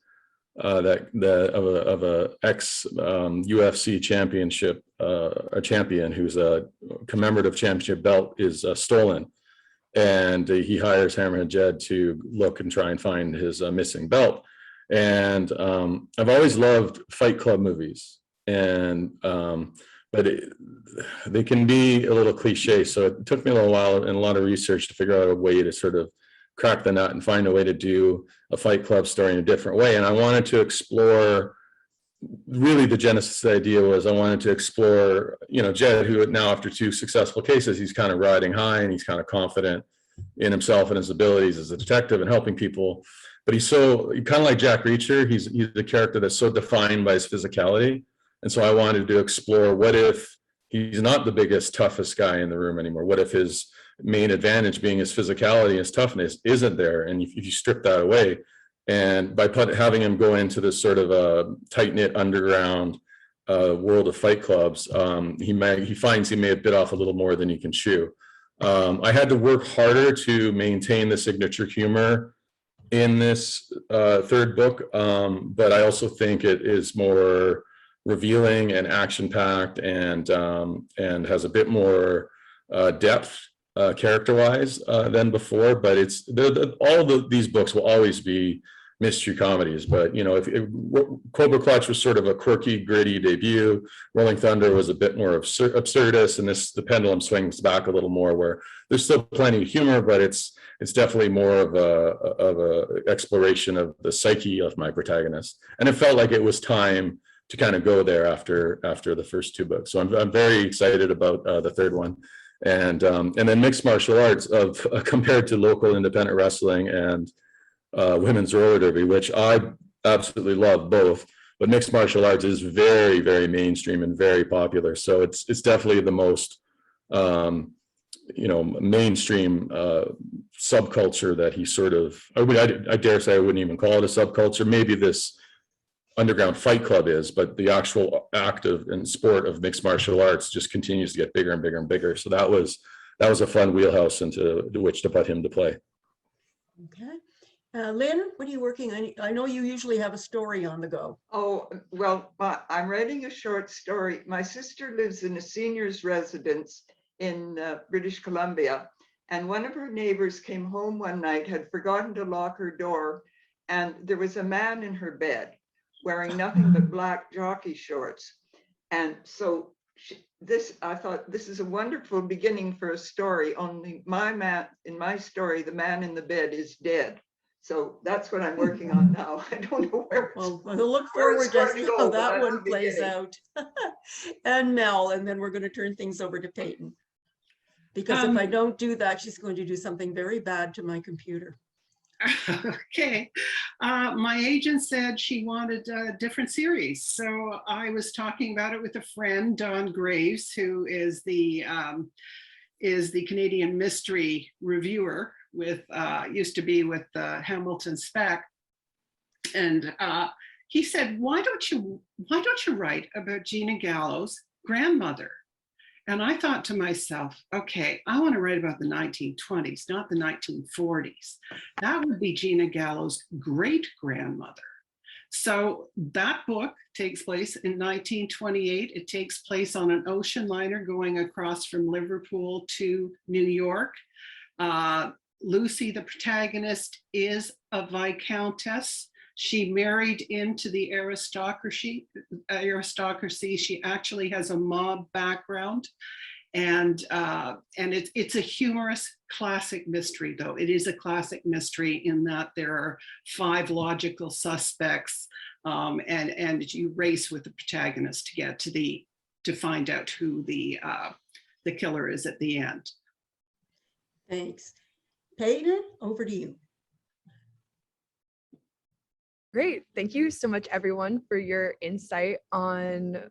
of a ex UFC championship, a champion whose commemorative championship belt is stolen. And he hires Hammerhead Jed to look and try and find his missing belt. And I've always loved Fight Club movies, but they can be a little cliche. So it took me a little while and a lot of research to figure out a way to sort of crack the nut and find a way to do a Fight Club story in a different way. And I wanted to explore, really the genesis of the idea was I wanted to explore, Jed, who now after 2 successful cases, he's kind of riding high and he's kind of confident in himself and his abilities as a detective and helping people. But he's kind of like Jack Reacher. He's the character that's so defined by his physicality. And so I wanted to explore, what if he's not the biggest, toughest guy in the room anymore? What if his main advantage being his physicality and his toughness isn't there? And if you strip that away, and by having him go into this sort of a tight-knit underground world of fight clubs, he finds he may have bit off a little more than he can chew. I had to work harder to maintain the signature humor in this third book, but I also think it is more revealing and action-packed and has a bit more depth character-wise than before. But these books will always be mystery comedies. But Cobra Clutch was sort of a quirky, gritty debut. Rolling Thunder was a bit more absurdist, and the pendulum swings back a little more, where there's still plenty of humor, but it's definitely more of a exploration of the psyche of my protagonist. And it felt like it was time to kind of go there after the first 2 books. So I'm very excited about the third one. And then mixed martial arts compared to local independent wrestling and women's roller derby, which I absolutely love both, but mixed martial arts is very, very mainstream and very popular. So it's definitely the most mainstream subculture that he sort of, I dare say I wouldn't even call it a subculture. Maybe this underground fight club is, but the actual active and sport of mixed martial arts just continues to get bigger and bigger and bigger. So that was a fun wheelhouse into which to put him to play. Okay. Lynn, what are you working on? I know you usually have a story on the go. Oh, well, I'm writing a short story. My sister lives in a senior's residence in British Columbia, and one of her neighbors came home one night, had forgotten to lock her door, and there was a man in her bed wearing nothing but black jockey shorts. And so I thought, this is a wonderful beginning for a story, only in my story, the man in the bed is dead. So that's what I'm working on now. I don't know where. Well, we'll look forward to see how that one plays out. And Mel, and then we're going to turn things over to Peyton. Because if I don't do that, she's going to do something very bad to my computer. Okay. My agent said she wanted a different series. So I was talking about it with a friend, Don Graves, who is the Canadian mystery reviewer with, used to be with Hamilton Spec. And he said, why don't you write about Gina Gallo's grandmother? And I thought to myself, okay, I want to write about the 1920s, not the 1940s. That would be Gina Gallo's great grandmother. So that book takes place in 1928. It takes place on an ocean liner going across from Liverpool to New York. Lucy, the protagonist, is a viscountess. She married into the aristocracy. She actually has a mob background, and it's a humorous classic mystery. Though it is a classic mystery in that there are 5 logical suspects, and you race with the protagonist to get to find out who the killer is at the end. Thanks. Peyton, over to you. Great. Thank you so much, everyone, for your insight on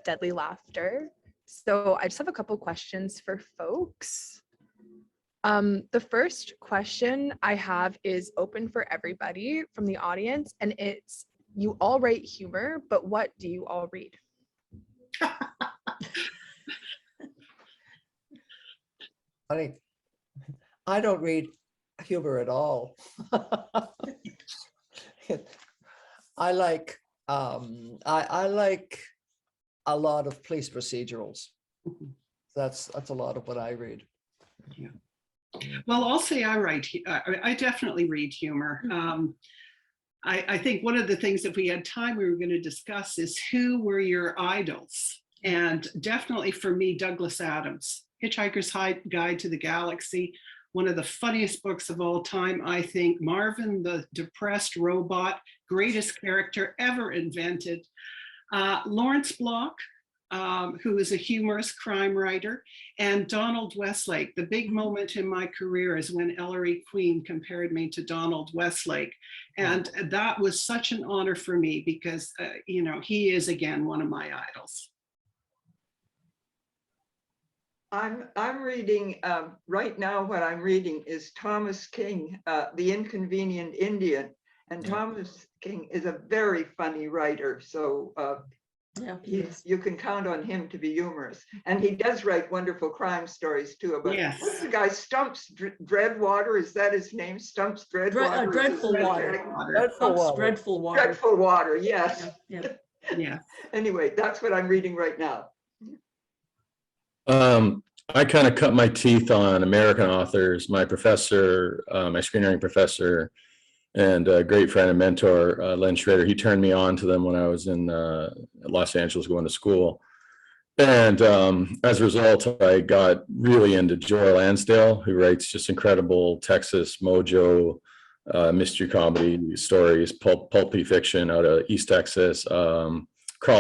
Deadly Laughter. So I just have a couple questions for folks. The first question I have is open for everybody from the audience, and it's, you all write humor, but what do you all read? Funny. I don't read humor at all. I like I like a lot of police procedurals. That's a lot of what I read. Yeah. Well, I'll say I definitely read humor. I think one of the things, if we had time, we were going to discuss is who were your idols? And definitely for me, Douglas Adams, Hitchhiker's Guide to the Galaxy, one of the funniest books of all time, I think. Marvin, the depressed robot, greatest character ever invented. Lawrence Block, who is a humorous crime writer, and Donald Westlake. The big moment in my career is when Ellery Queen compared me to Donald Westlake. And that was such an honor for me because, he is, again, one of my idols. I'm reading, right now what I'm reading is Thomas King, The Inconvenient Indian. And Thomas King is a very funny writer. So Yeah, you can count on him to be humorous. And he does write wonderful crime stories too. About what's the guy, Stumps Dreadwater? Is that his name? Stumps Dreadwater? Dreadful Water. Dreadful Water. Dreadful Water, yes. Yeah. Anyway, that's what I'm reading right now. I kind of cut my teeth on American authors. My professor, my screenwriting professor, and a great friend and mentor, Len Schrader, he turned me on to them when I was in Los Angeles going to school. And as a result, I got really into Joy Lansdale, who writes just incredible Texas mojo mystery comedy stories, pulpy fiction out of East Texas. Carl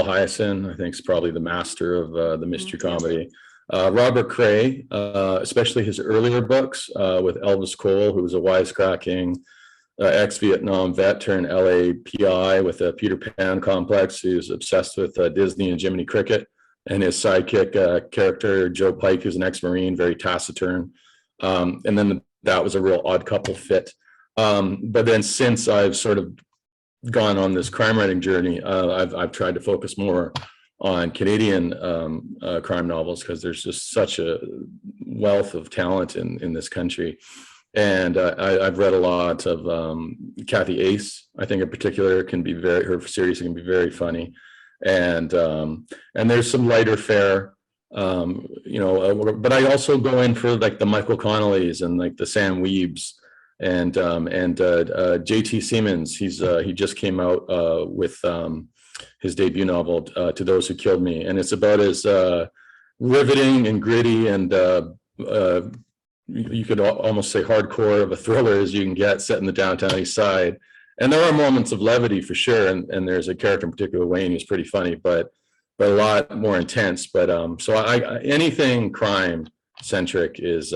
Hyacin, I think, is probably the master of the mystery comedy. Robert Cray, especially his earlier books with Elvis Cole, who was a wisecracking ex-Vietnam vet turned LA PI with a Peter Pan complex, who's obsessed with Disney and Jiminy Cricket, and his sidekick character, Joe Pike, who's an ex-Marine, very taciturn. And then that was a real odd couple fit. But then since I've sort of gone on this crime writing journey, I've tried to focus more on Canadian crime novels, because there's just such a wealth of talent in this country. And I've read a lot of Kathy Ace. I think in particular her series can be very funny. And there's some lighter fare, but I also go in for like the Michael Connollys and like the Sam Weebs and JT Siemens. He just came out with his debut novel, To Those Who Killed Me. And it's about as riveting and gritty and you could almost say hardcore of a thriller as you can get, set in the downtown East Side. And there are moments of levity for sure. And there's a character in particular, Wayne, who's pretty funny, but a lot more intense. But so anything crime centric is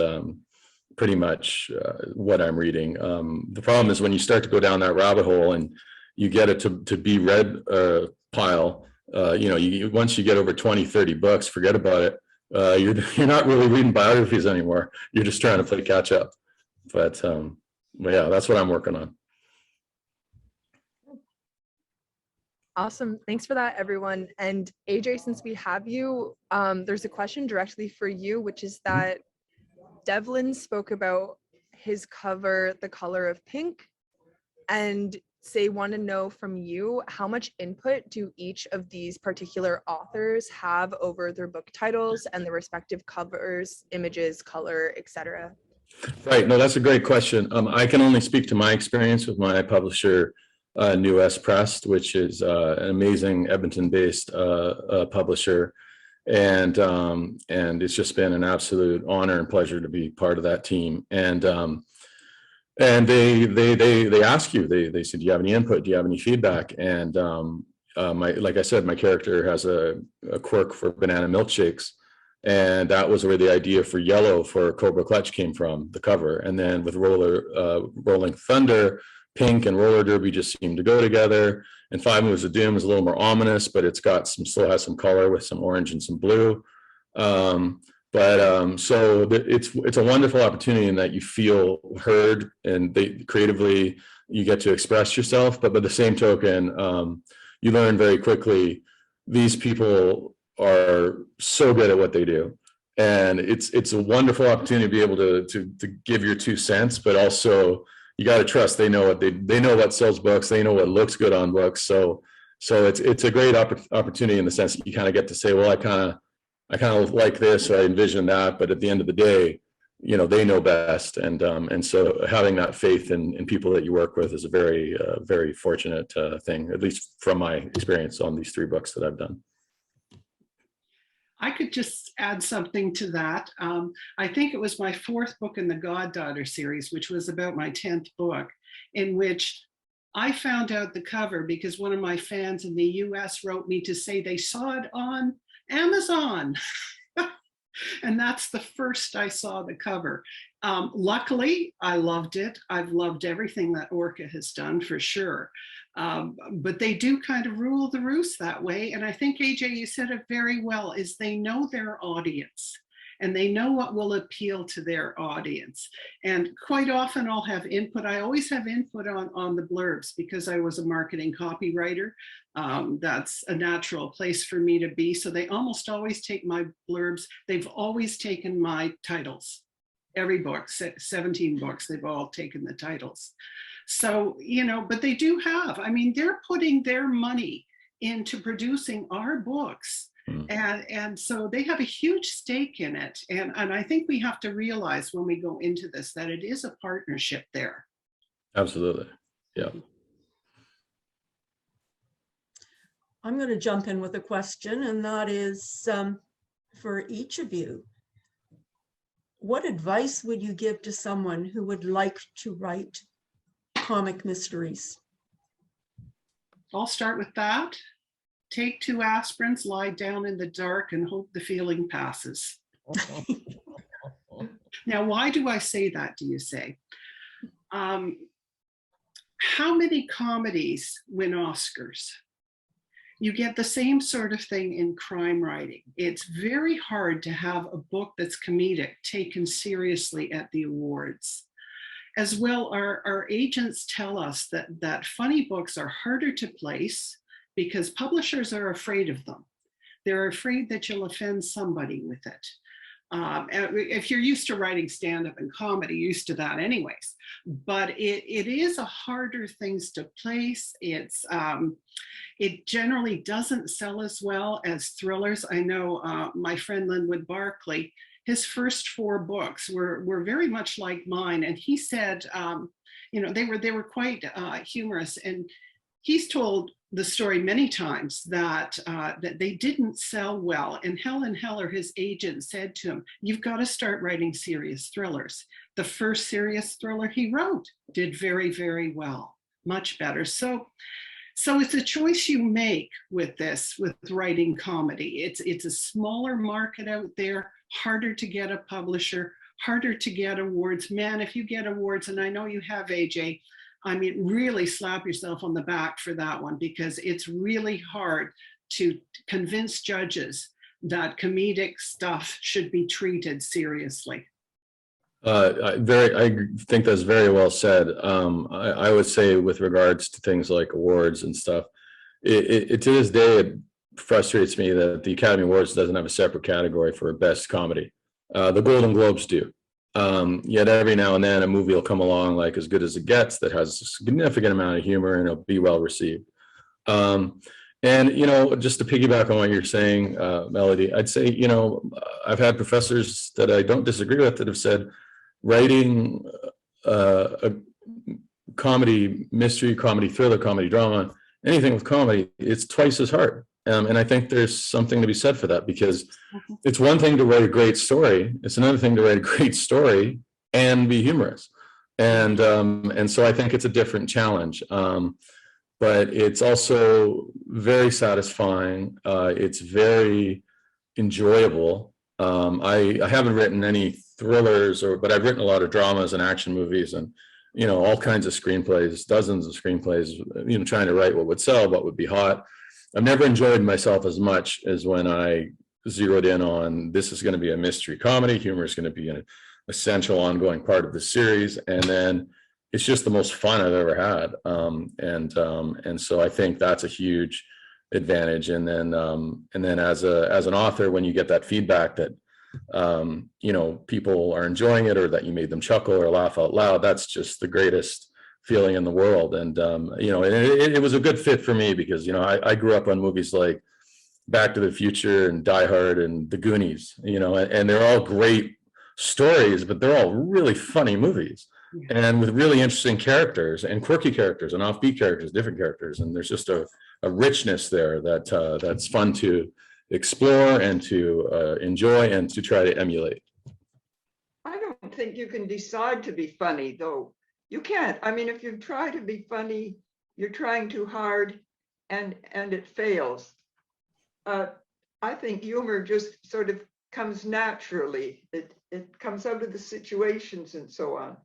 pretty much what I'm reading. The problem is when you start to go down that rabbit hole and you get it to be read pile, once you get over 20, 30 books, forget about it. You're not really reading biographies anymore. You're just trying to play catch up. But yeah, that's what I'm working on. Awesome. Thanks for that, everyone. And AJ, since we have you, there's a question directly for you, which is that Devlin spoke about his cover, The Color of Pink, and they want to know from you, how much input do each of these particular authors have over their book titles and the respective covers, images, color, etc.? Right. No, that's a great question. I can only speak to my experience with my publisher, New S Press, which is an amazing Edmonton-based publisher, and it's just been an absolute honor and pleasure to be part of that team. And they ask you, they said, do you have any input? Do you have any feedback? And like I said, my character has a quirk for banana milkshakes. And that was where the idea for yellow for Cobra Clutch came from, the cover. And then with Rolling Thunder, pink and roller derby just seemed to go together. And Five Moves of Doom is a little more ominous, but it's got still has some color with some orange and some blue. So it's a wonderful opportunity in that you feel heard, and creatively you get to express yourself. But by the same token, you learn very quickly these people are so good at what they do, and it's a wonderful opportunity to be able to give your 2 cents, but also you got to trust they know what sells books, they know what looks good on books. So it's a great opportunity in the sense that you kind of get to say, well, I kind of like this, or I envision that, but at the end of the day, they know best, and so having that faith in people that you work with is a very very fortunate thing, at least from my experience on these 3 books that I've done. I could just add something to that. I think it was my 4th book in the Goddaughter series, which was about my 10th book, in which I found out the cover because one of my fans in the US wrote me to say they saw it on Amazon. And that's the first I saw the cover. Luckily, I loved it. I've loved everything that Orca has done, for sure. But they do kind of rule the roost that way. And I think, AJ, you said it very well, is they know their audience and they know what will appeal to their audience. And quite often I'll have input. I always have input on the blurbs because I was a marketing copywriter. That's a natural place for me to be. So they almost always take my blurbs. They've always taken my titles. Every book, 17 books, they've all taken the titles. So, but they do have, they're putting their money into producing our books. And so they have a huge stake in it. And I think we have to realize when we go into this that it is a partnership there. Absolutely. Yeah. I'm going to jump in with a question, and that is for each of you. What advice would you give to someone who would like to write comic mysteries? I'll start with that. Take 2 aspirins, lie down in the dark, and hope the feeling passes. Now, why do I say that, do you say? How many comedies win Oscars? You get the same sort of thing in crime writing. It's very hard to have a book that's comedic taken seriously at the awards. As well, our agents tell us that funny books are harder to place because publishers are afraid of them. They're afraid that you'll offend somebody with it. If you're used to writing stand-up and comedy, used to that anyways. But it is a harder things to place. It generally doesn't sell as well as thrillers. I know my friend Linwood Barkley, his first 4 books were very much like mine. And he said, they were quite humorous. And he's told the story many times that they didn't sell well. And Helen Heller, his agent, said to him, you've got to start writing serious thrillers. The first serious thriller he wrote did very, very well, much better. So it's a choice you make with writing comedy. It's a smaller market out there, harder to get a publisher, harder to get awards. Man, if you get awards, and I know you have, AJ, I mean, really slap yourself on the back for that one, because it's really hard to convince judges that comedic stuff should be treated seriously. I think that's very well said. I would say with regards to things like awards and stuff, it to this day, it frustrates me that the Academy Awards doesn't have a separate category for best comedy. The Golden Globes do. Yet every now and then a movie will come along like As Good as It Gets that has a significant amount of humor and it'll be well received. And, you know, just to piggyback on what you're saying, Melody, I'd say, you know, I've had professors that I don't disagree with that have said writing a comedy, mystery, comedy, thriller, comedy, drama, anything with comedy, it's twice as hard. And I think there's something to be said for that, because it's one thing to write a great story. It's another thing to write a great story and be humorous. And so I think it's a different challenge. But it's also very satisfying. It's very enjoyable. I haven't written any thrillers, but I've written a lot of dramas and action movies and, you know, all kinds of screenplays, dozens of screenplays, you know, trying to write what would sell, what would be hot. I've never enjoyed myself as much as when I zeroed in on this is going to be a mystery comedy. Humor is going to be an essential ongoing part of the series. And then it's just the most fun I've ever had. And so I think that's a huge advantage. And then as an author, when you get that feedback that, you know, people are enjoying it or that you made them chuckle or laugh out loud, that's just the greatest feeling in the world. And, you know, it was a good fit for me because, you know, I grew up on movies like Back to the Future and Die Hard and The Goonies, you know, and they're all great stories, but they're all really funny movies. And with really interesting characters and quirky characters and offbeat characters, different characters. And there's just a richness there that that's fun to explore and to enjoy and to try to emulate. I don't think you can decide to be funny, though. You can't. I mean, if you try to be funny, you're trying too hard and it fails. I think humor just sort of comes naturally. It comes out of the situations and so on.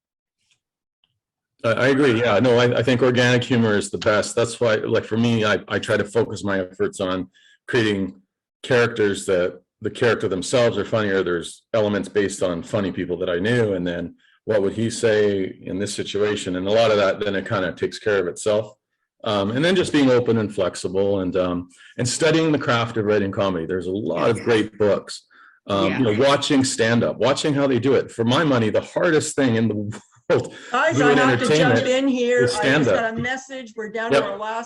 I agree. Yeah, no, I think organic humor is the best. That's why, like for me, I try to focus my efforts on creating characters that the character themselves are funnier. There's elements based on funny people that I knew, and then what would he say in this situation? And a lot of that, then it kind of takes care of itself. And then just being open and flexible and studying the craft of writing comedy. There's a lot of great books. You know, watching stand-up, watching how they do it. For my money, the hardest thing in the world Guys, I have to jump in here. I just got a message. We're down to our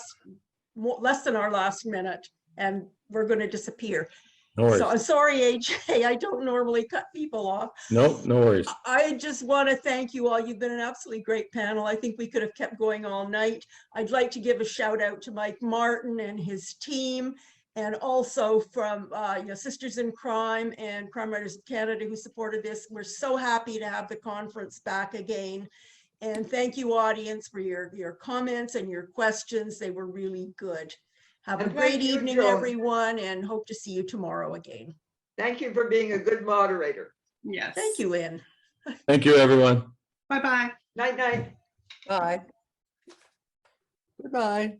less than our last minute, and we're going to disappear. No worries. So I'm sorry, AJ. I don't normally cut people off. No worries. I just want to thank you all. You've been an absolutely great panel. I think we could have kept going all night. I'd like to give a shout out to Mike Martin and his team, and also from you know, Sisters in Crime and Crime Writers of Canada who supported this. We're so happy to have the conference back again. And thank you, audience, for your comments and your questions. They were really good. Have a great evening, everyone, and hope to see you tomorrow again. Thank you for being a good moderator. Yes. Thank you, Lynn. Thank you, everyone. Bye-bye. Night, night. Bye. Goodbye.